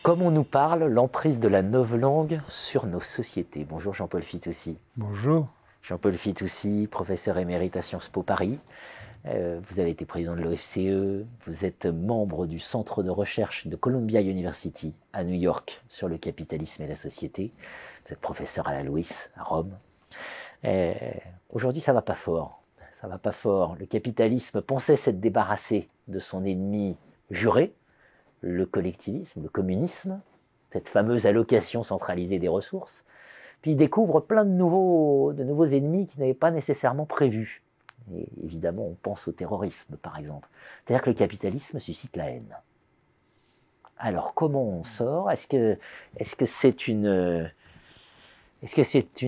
Comme on nous parle, l'emprise de la novlangue sur nos sociétés. Bonjour Jean-Paul Fitoussi. Bonjour. Jean-Paul Fitoussi, professeur émérite à Sciences Po Paris. Vous avez été président de l'OFCE, vous êtes membre du centre de recherche de Columbia University à New York sur le capitalisme et la société. Vous êtes professeur à la Luis à Rome. Aujourd'hui, ça va pas fort. Ça va pas fort. Le capitalisme pensait s'être débarrassé de son ennemi juré, le collectivisme, le communisme, cette fameuse allocation centralisée des ressources. Puis il découvre plein de nouveaux ennemis qu'il n'avait pas nécessairement prévus. Et évidemment, on pense au terrorisme, par exemple. C'est-à-dire que le capitalisme suscite la haine. Alors, comment on sort ? Est-ce que c'est une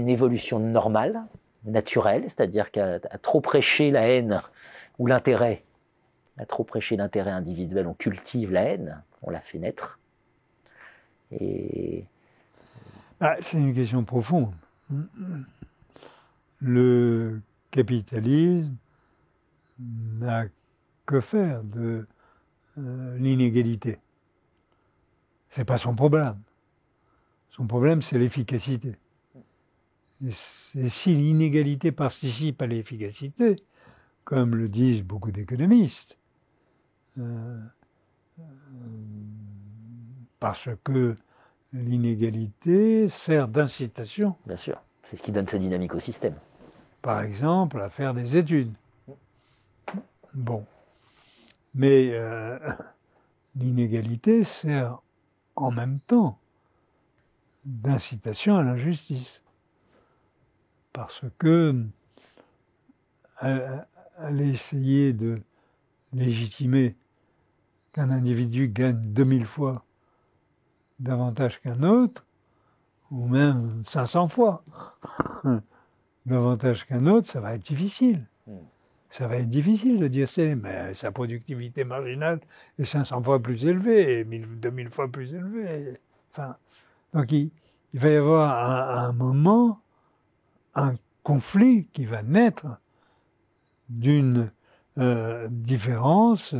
évolution normale, naturelle, c'est-à-dire qu'à trop prêcher la haine ou l'intérêt, à trop prêcher l'intérêt individuel, on cultive la haine, on la fait naître. Et c'est une question profonde. Le capitalisme n'a que faire de l'inégalité. C'est pas son problème. Son problème, c'est l'efficacité. Et si l'inégalité participe à l'efficacité, comme le disent beaucoup d'économistes, parce que l'inégalité sert d'incitation. Bien sûr, c'est ce qui donne sa dynamique au système. Par exemple, à faire des études. Bon. Mais l'inégalité sert en même temps d'incitation à l'injustice. Parce que aller essayer de légitimer qu'un individu gagne 2000 fois davantage qu'un autre, ou même 500 fois davantage qu'un autre, ça va être difficile. Ça va être difficile de dire mais sa productivité marginale est 500 fois plus élevée, 2000 fois plus élevée. Enfin, donc il va y avoir à un moment un conflit qui va naître d'une différence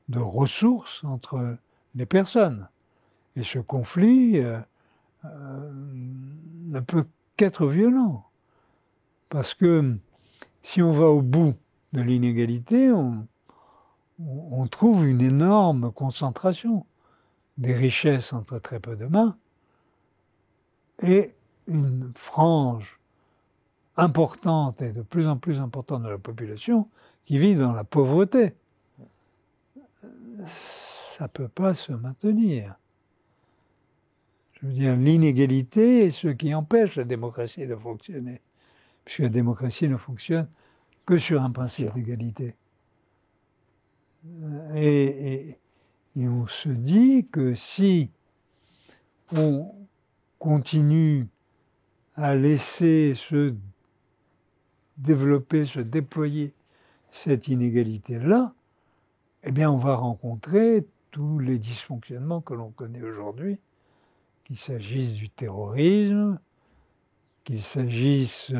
de ressources entre les personnes. Et ce conflit ne peut qu'être violent. Parce que si on va au bout de l'inégalité, on trouve une énorme concentration des richesses entre très peu de mains et une frange importante et de plus en plus importante de la population qui vit dans la pauvreté. Ça ne peut pas se maintenir. Je veux dire, l'inégalité est ce qui empêche la démocratie de fonctionner. Puisque la démocratie ne fonctionne que sur un principe d'égalité. Et on se dit que si on continue à laisser se développer, se déployer cette inégalité-là, eh bien on va rencontrer tous les dysfonctionnements que l'on connaît aujourd'hui, qu'il s'agisse du terrorisme, qu'il s'agisse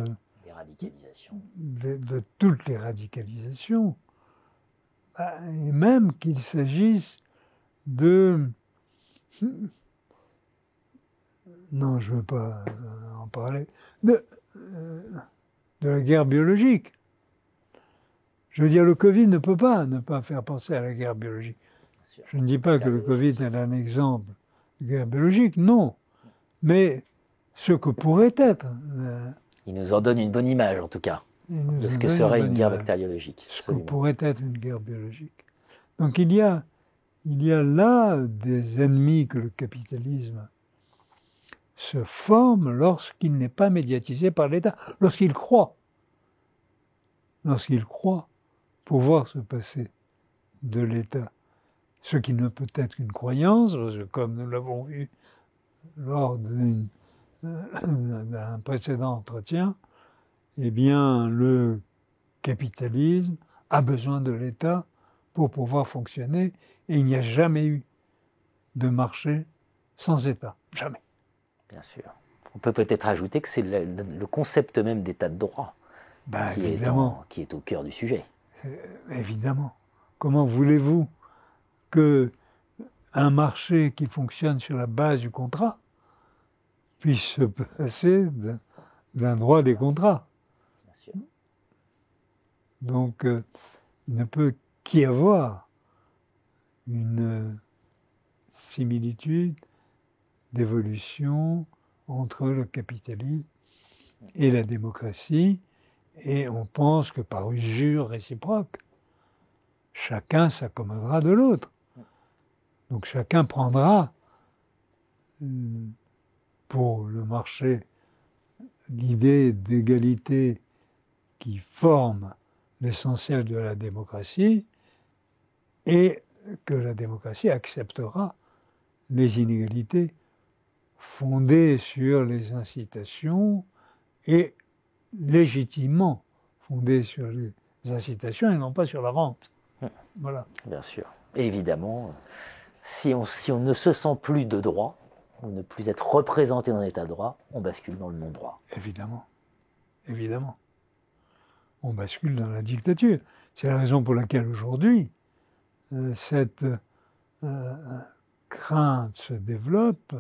de toutes les radicalisations, et même qu'il s'agisse de... Non, je ne veux pas en parler. De la guerre biologique. Je veux dire, le Covid ne peut pas ne pas faire penser à la guerre biologique. Je ne dis pas que le Covid est un exemple de guerre biologique, non. Mais ce que pourrait être... Il nous en donne une bonne image, en tout cas, de ce que serait une guerre bactériologique. Absolument. Ce que pourrait être une guerre biologique. Donc il y a là des ennemis que le capitalisme se forme lorsqu'il n'est pas médiatisé par l'État, lorsqu'il croit pouvoir se passer de l'État. Ce qui ne peut être qu'une croyance, parce que comme nous l'avons vu lors d'un précédent entretien, eh bien, le capitalisme a besoin de l'État pour pouvoir fonctionner, et il n'y a jamais eu de marché sans État. Jamais. Bien sûr. On peut peut-être ajouter que c'est le concept même d'état de droit qui est au cœur du sujet. Évidemment. Comment voulez-vous que un marché qui fonctionne sur la base du contrat puisse se passer d'un droit des contrats. Bien sûr. Donc, il ne peut qu'y avoir une similitude d'évolution entre le capitalisme et la démocratie, et on pense que par usure réciproque, chacun s'accommodera de l'autre. Donc chacun prendra pour le marché l'idée d'égalité qui forme l'essentiel de la démocratie, et que la démocratie acceptera les inégalités fondées sur les incitations et légitimement fondées sur les incitations et non pas sur la rente. Voilà. Bien sûr. Et évidemment, si on ne se sent plus de droit, ou ne plus être représenté dans l'état de droit, on bascule dans le non-droit. Évidemment. Évidemment. On bascule dans la dictature. C'est la raison pour laquelle aujourd'hui, cette crainte se développe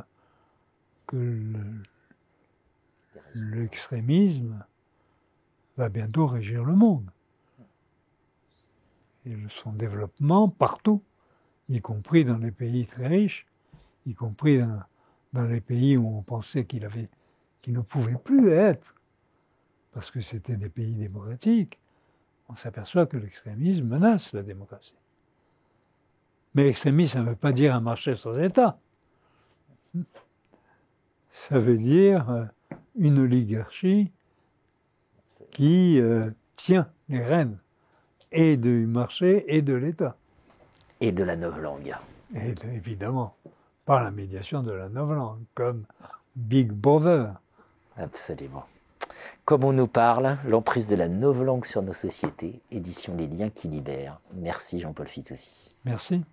que l'extrémisme va bientôt régir le monde. Et son développement partout, y compris dans les pays très riches, y compris dans les pays où on pensait qu'il ne pouvait plus être, parce que c'était des pays démocratiques, on s'aperçoit que l'extrémisme menace la démocratie. Mais l'extrémisme, ça ne veut pas dire un marché sans État. Ça veut dire une oligarchie qui tient les rênes et du marché et de l'État. Et de la novlangue. Et évidemment, par la médiation de la novlangue, comme Big Brother. Absolument. Comme on nous parle, l'emprise de la novlangue sur nos sociétés, édition Les Liens qui libèrent. Merci Jean-Paul Fitoussi. Merci.